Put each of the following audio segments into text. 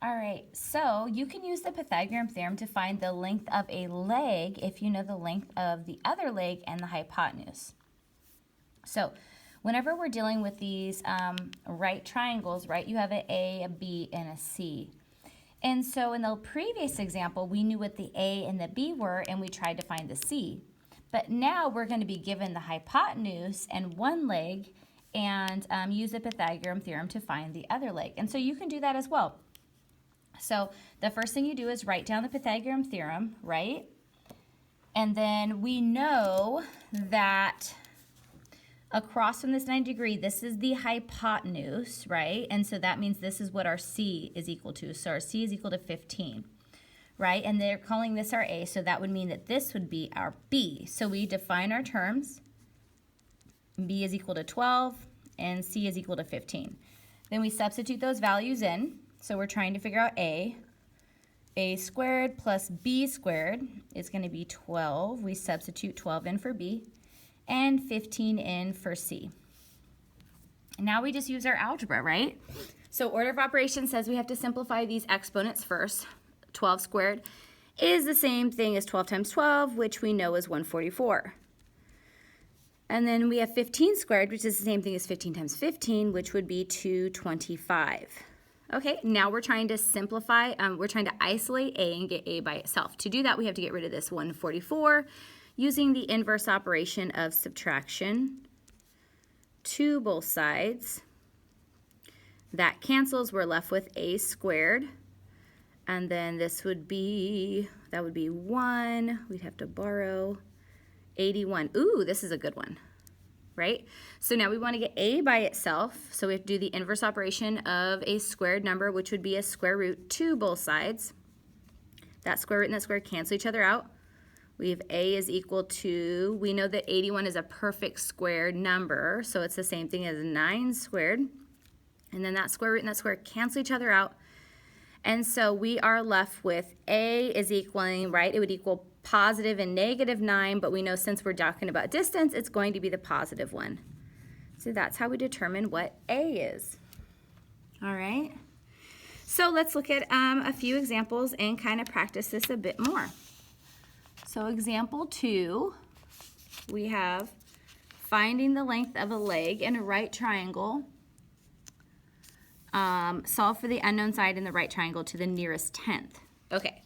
All right, so you can use the Pythagorean theorem to find the length of a leg if you know the length of the other leg and the hypotenuse. So whenever we're dealing with these right triangles, right, you have an A, a B, and a C. And so in the previous example, we knew what the A and the B were, and we tried to find the C. But now we're going to be given the hypotenuse and one leg and use the Pythagorean theorem to find the other leg. And so you can do that as well. So the first thing you do is write down the Pythagorean theorem, right? And then we know that across from this 90 degree, this is the hypotenuse, right? And so that means this is what our C is equal to. So our C is equal to 15, right? And they're calling this our A, so that would mean that this would be our B. So we define our terms. B is equal to 12, and C is equal to 15. Then we substitute those values in. So we're trying to figure out A. A squared plus B squared is going to be 12. We substitute 12 in for B, and 15 in for C. Now we just use our algebra, right? So order of operations says we have to simplify these exponents first. 12 squared is the same thing as 12 times 12, which we know is 144. And then we have 15 squared, which is the same thing as 15 times 15, which would be 225. Okay, now we're trying to simplify, we're trying to isolate A and get A by itself. To do that, we have to get rid of this 144 using the inverse operation of subtraction to both sides. That cancels, we're left with A squared. And then this would be, that would be 1, we'd have to borrow 81. Ooh, this is a good one, right? So now we want to get A by itself, so we have to do the inverse operation of a squared number, which would be a square root to both sides. That square root and that square cancel each other out. We have A is equal to, we know that 81 is a perfect squared number, so it's the same thing as 9 squared. And then that square root and that square cancel each other out. And so we are left with A is equaling, right, it would equal positive and negative 9, but we know since we're talking about distance, it's going to be the positive one. So that's how we determine what A is. All right. So let's look at a few examples and kind of practice this a bit more. So example 2, we have finding the length of a leg in a right triangle. Solve for the unknown side in the right triangle to the nearest tenth. Okay.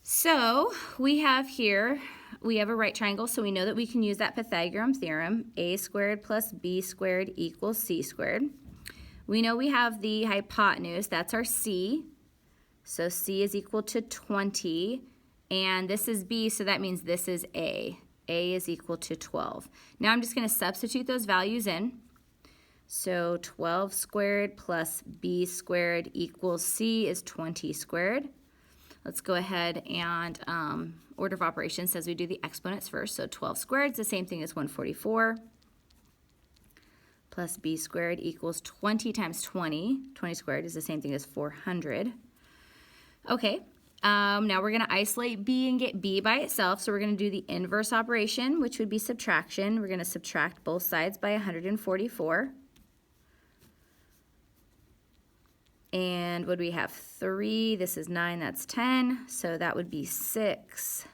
So we have here, we have a right triangle, so we know that we can use that Pythagorean theorem. A squared plus B squared equals C squared. We know we have the hypotenuse, that's our C. So C is equal to 20, and this is B, so that means this is A. A is equal to 12. Now I'm just going to substitute those values in. So 12 squared plus B squared equals C is 20 squared. Let's go ahead and order of operations says we do the exponents first. So 12 squared is the same thing as 144 plus B squared equals 20 times 20. 20 squared is the same thing as 400. Okay, now we're going to isolate B and get B by itself. So we're going to do the inverse operation, which would be subtraction. We're going to subtract both sides by 144. And what do we have? 3, this is 9, that's 10. So that would be 6,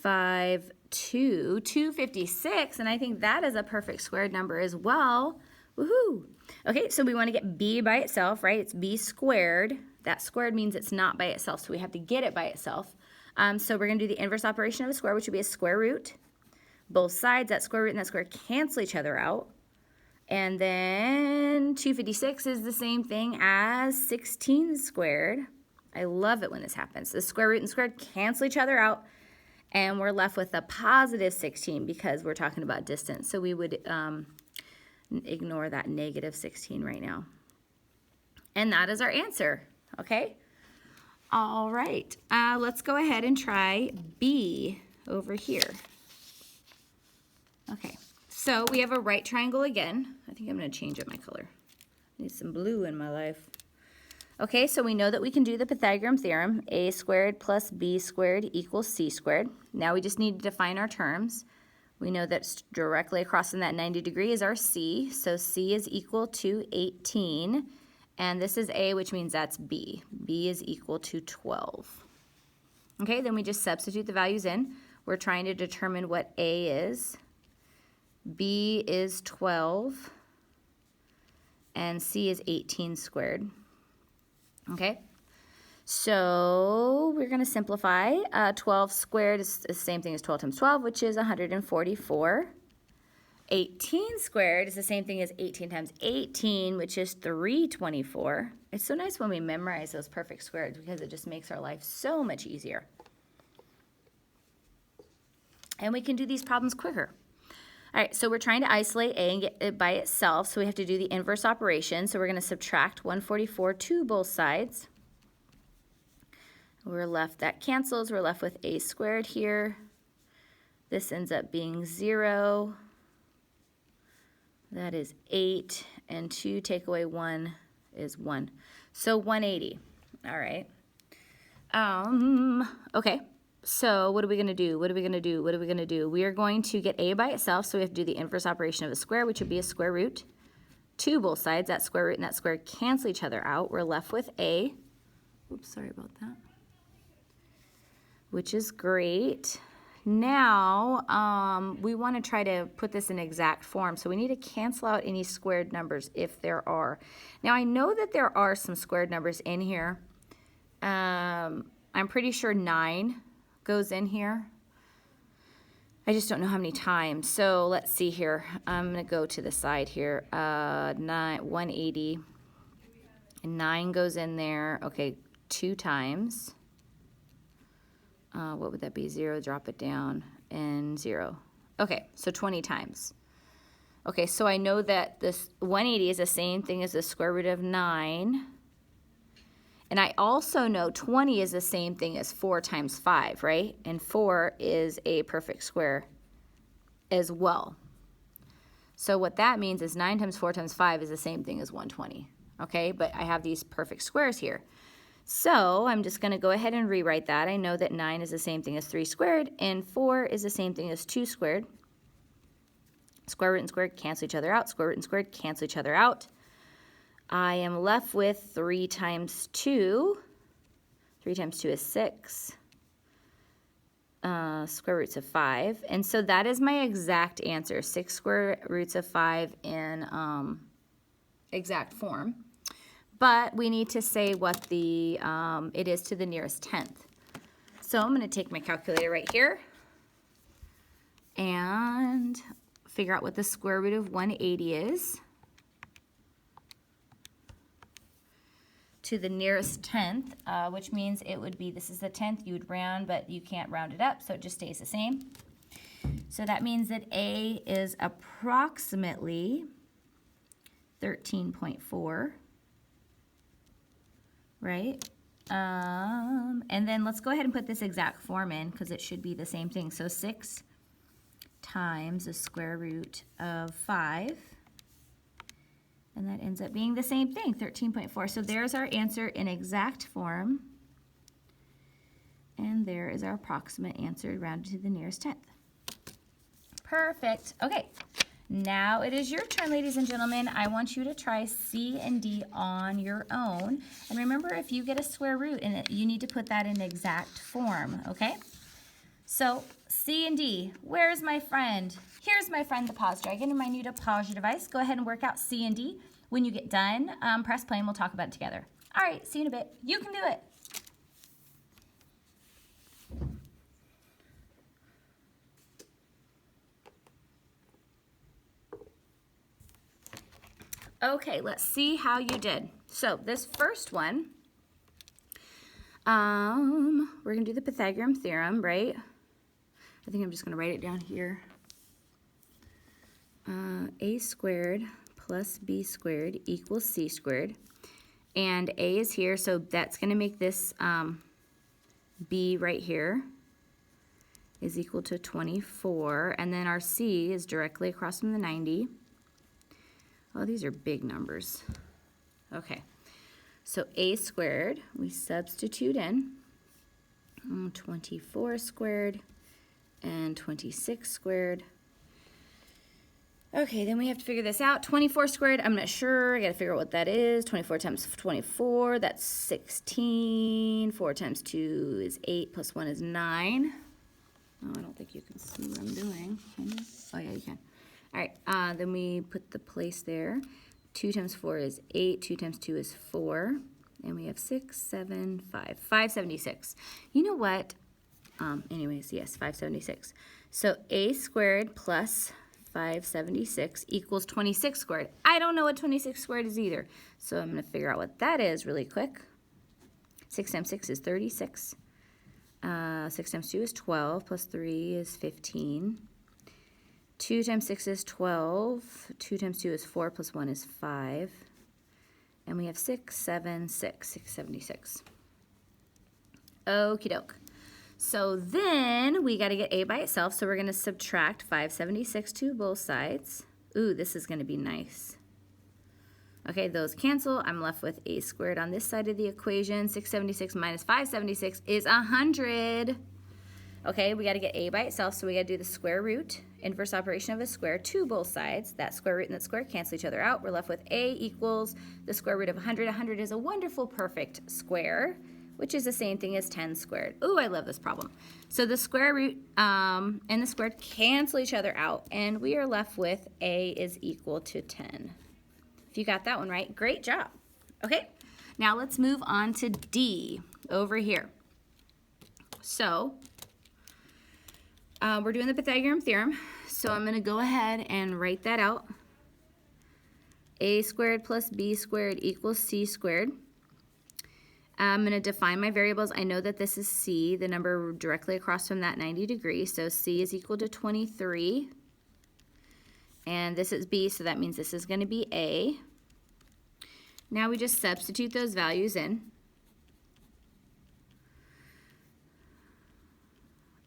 5, 2, 256. And I think that is a perfect squared number as well. Woohoo! Okay, so we want to get B by itself, right? It's B squared. That squared means it's not by itself, so we have to get it by itself. So we're going to do the inverse operation of a square, which would be a square root. Both sides, that square root and that square cancel each other out. And then 256 is the same thing as 16 squared. I love it when this happens. The square root and squared cancel each other out, and we're left with a positive 16 because we're talking about distance. So we would ignore that negative 16 right now. And that is our answer, okay? All right, let's go ahead and try B over here. Okay. So we have a right triangle again. I think I'm going to change up my color. I need some blue in my life. Okay, so we know that we can do the Pythagorean theorem. A squared plus B squared equals C squared. Now we just need to define our terms. We know that directly across from that 90 degree is our C. So C is equal to 18. And this is A, which means that's B. B is equal to 12. Okay, then we just substitute the values in. We're trying to determine what A is. B is 12. And C is 18 squared. Okay, so we're going to simplify. 12 squared is the same thing as 12 times 12, which is 144. 18 squared is the same thing as 18 times 18, which is 324. It's so nice when we memorize those perfect squares because it just makes our life so much easier. And we can do these problems quicker. All right, so we're trying to isolate A and get it by itself, so we have to do the inverse operation. So we're going to subtract 144 to both sides. We're left, that cancels, we're left with A squared here. This ends up being 0. That is 8, and 2 take away 1 is 1. So 180, all right. Okay, so what are we going to do? What are we going to do? What are we going to do? We are going to get A by itself, so we have to do the inverse operation of a square, which would be a square root. To both sides, that square root and that square cancel each other out. We're left with A. Oops, sorry about that. Which is great. Now, we want to try to put this in exact form, so we need to cancel out any squared numbers if there are. Now, I know that there are some squared numbers in here. I'm pretty sure 9 goes in here. I just don't know how many times. So let's see here. I'm going to go to the side here. 180. And 9 goes in there. Okay, 2 times. What would that be? 0, drop it down, and 0. Okay, so 20 times. Okay, so I know that this 180 is the same thing as the square root of 9. And I also know 20 is the same thing as 4 times 5, right? And 4 is a perfect square as well. So what that means is 9 times 4 times 5 is the same thing as 120, okay? But I have these perfect squares here. So I'm just going to go ahead and rewrite that. I know that 9 is the same thing as 3 squared, and 4 is the same thing as 2 squared. Square root and squared cancel each other out. Square root and squared cancel each other out. I am left with 3 times 2. 3 times 2 is 6. Square roots of 5. And so that is my exact answer, 6 square roots of 5 in exact form. But we need to say what the it is to the nearest tenth. So I'm going to take my calculator right here and figure out what the square root of 180 is to the nearest tenth, which means it would be, this is the tenth, you would round, but you can't round it up, so it just stays the same. So that means that A is approximately 13.4. Right? And then let's go ahead and put this exact form in because it should be the same thing. So 6 times the square root of 5. And that ends up being the same thing, 13.4. So there's our answer in exact form. And there is our approximate answer rounded to the nearest tenth. Perfect. Okay. Now it is your turn, ladies and gentlemen. I want you to try C and D on your own. And remember, if you get a square root in it, you need to put that in exact form, okay? So C and D, where's my friend? Here's my friend, the pause dragon. Remind you to pause your device. Go ahead and work out C and D. When you get done, press play and we'll talk about it together. All right, see you in a bit. You can do it. Okay, let's see how you did. So this first one, we're going to do the Pythagorean Theorem, right? I think I'm just going to write it down here. A squared plus B squared equals C squared. And A is here, so that's going to make this B right here is equal to 24. And then our C is directly across from the 90. Oh, these are big numbers. Okay, so A squared, we substitute in 24 squared and 26 squared. Okay, then we have to figure this out. 24 squared, I'm not sure. I got to figure out what that is. 24 times 24, that's 16. 4 times 2 is 8, plus 1 is 9. Oh, I don't think you can see what I'm doing. Can you? Oh, yeah, you can. All right, then we put the place there. 2 times 4 is 8. 2 times 2 is 4. And we have 6, 7, 5. 576. You know what? Anyways, yes, 576. So a squared plus 576 equals 26 squared. I don't know what 26 squared is either. So I'm going to figure out what that is really quick. 6 times 6 is 36. 6 times 2 is 12, plus 3 is 15. 2 times 6 is 12. 2 times 2 is 4, plus 1 is 5. And we have 676. Okie doke. So then we got to get a by itself, so we're going to subtract 576 to both sides. Ooh, this is going to be nice. Okay, those cancel. I'm left with a squared on this side of the equation. 676 minus 576 is 100. Okay, we got to get a by itself, so we got to do the square root, inverse operation of a square, to both sides. That square root and that square cancel each other out. We're left with a equals the square root of 100. 100 is a wonderful perfect square, which is the same thing as 10 squared. Ooh, I love this problem. So the square root and the squared cancel each other out, and we are left with a is equal to 10. If you got that one right, great job. Okay, now let's move on to D over here. So we're doing the Pythagorean Theorem, so I'm going to go ahead and write that out. A squared plus B squared equals C squared. I'm going to define my variables. I know that this is C, the number directly across from that 90 degrees. So C is equal to 23. And this is B, so that means this is going to be A. Now we just substitute those values in.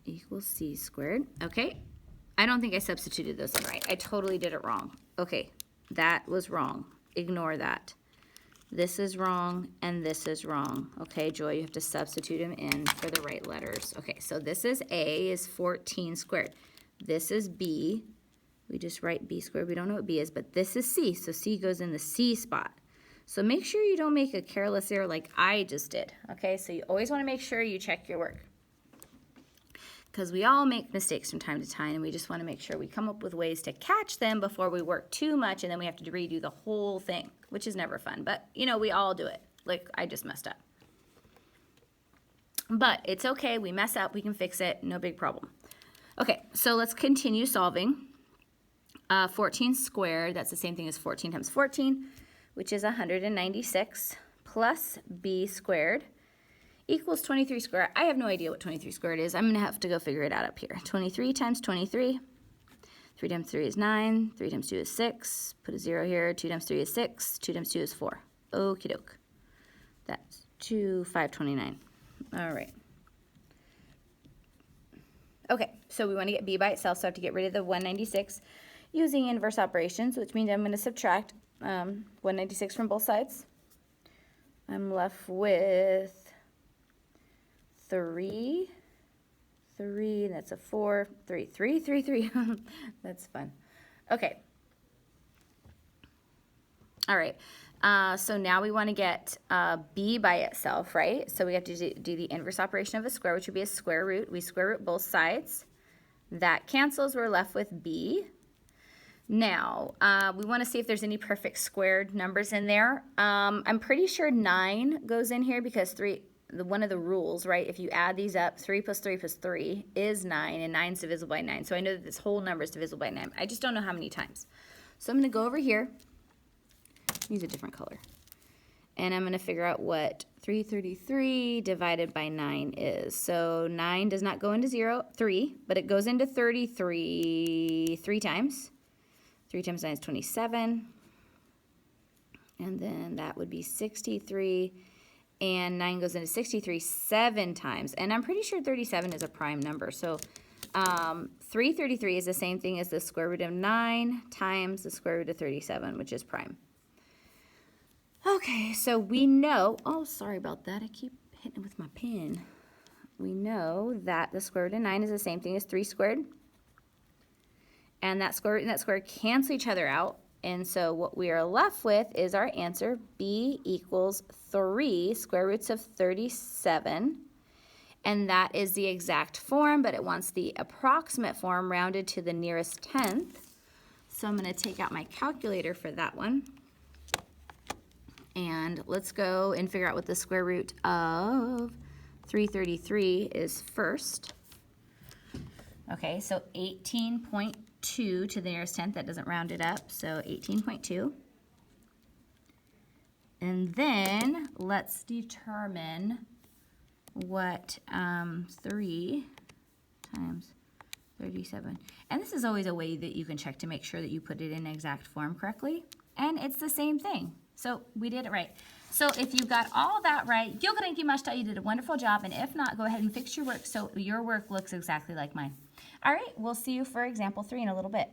Equals C squared. Okay. I don't think I substituted those in right. I totally did it wrong. Okay. That was wrong. Ignore that. This is wrong, and this is wrong. Okay, Joy, you have to substitute them in for the right letters. Okay, so this is A is 14 squared. This is B. We just write B squared. We don't know what B is, but this is C, so C goes in the C spot. So make sure you don't make a careless error like I just did. Okay, so you always want to make sure you check your work, because we all make mistakes from time to time, and we just want to make sure we come up with ways to catch them before we work too much, and then we have to redo the whole thing, which is never fun. But, you know, we all do it. Like, I just messed up. But it's okay. We mess up. We can fix it. No big problem. Okay, so let's continue solving. 14 squared, that's the same thing as 14 times 14, which is 196, plus B squared equals 23 squared. I have no idea what 23 squared is. I'm going to have to go figure it out up here. 23 times 23. 3 times 3 is 9. 3 times 2 is 6. Put a 0 here. 2 times 3 is 6. 2 times 2 is 4. Okie doke. That's 529. All right. Okay, so we want to get B by itself, so I have to get rid of the 196 using inverse operations, which means I'm going to subtract 196 from both sides. I'm left with 3, that's a 4, 3. That's fun. Okay. All right. So now we want to get B by itself, right? So we have to do the inverse operation of a square, which would be a square root. We square root both sides. That cancels. We're left with B. Now, we want to see if there's any perfect squared numbers in there. I'm pretty sure 9 goes in here because one of the rules, right? If you add these up, 3 plus 3 plus 3 is 9, and 9 is divisible by 9. So I know that this whole number is divisible by 9. I just don't know how many times. So I'm going to go over here, use a different color, and I'm going to figure out what 333 divided by 9 is. So 9 does not go into 3, but it goes into 33 3 times. 3 times 9 is 27, and then that would be 63. And 9 goes into 63 7 times. And I'm pretty sure 37 is a prime number. So 333 is the same thing as the square root of 9 times the square root of 37, which is prime. Okay, so we know, oh, sorry about that. I keep hitting it with my pen. We know that the square root of 9 is the same thing as 3 squared. And that square root and that square cancel each other out. And so what we are left with is our answer, b equals 3 square roots of 37. And that is the exact form, but it wants the approximate form rounded to the nearest tenth. So I'm going to take out my calculator for that one. And let's go and figure out what the square root of 333 is first. Okay, so 18.2 to the nearest tenth. That doesn't round it up, so 18.2. And then let's determine what 3 times 37. And this is always a way that you can check to make sure that you put it in exact form correctly. And it's the same thing. So we did it right. So if you got all that right, you did a wonderful job. And if not, go ahead and fix your work so your work looks exactly like mine. All right, we'll see you for example 3 in a little bit.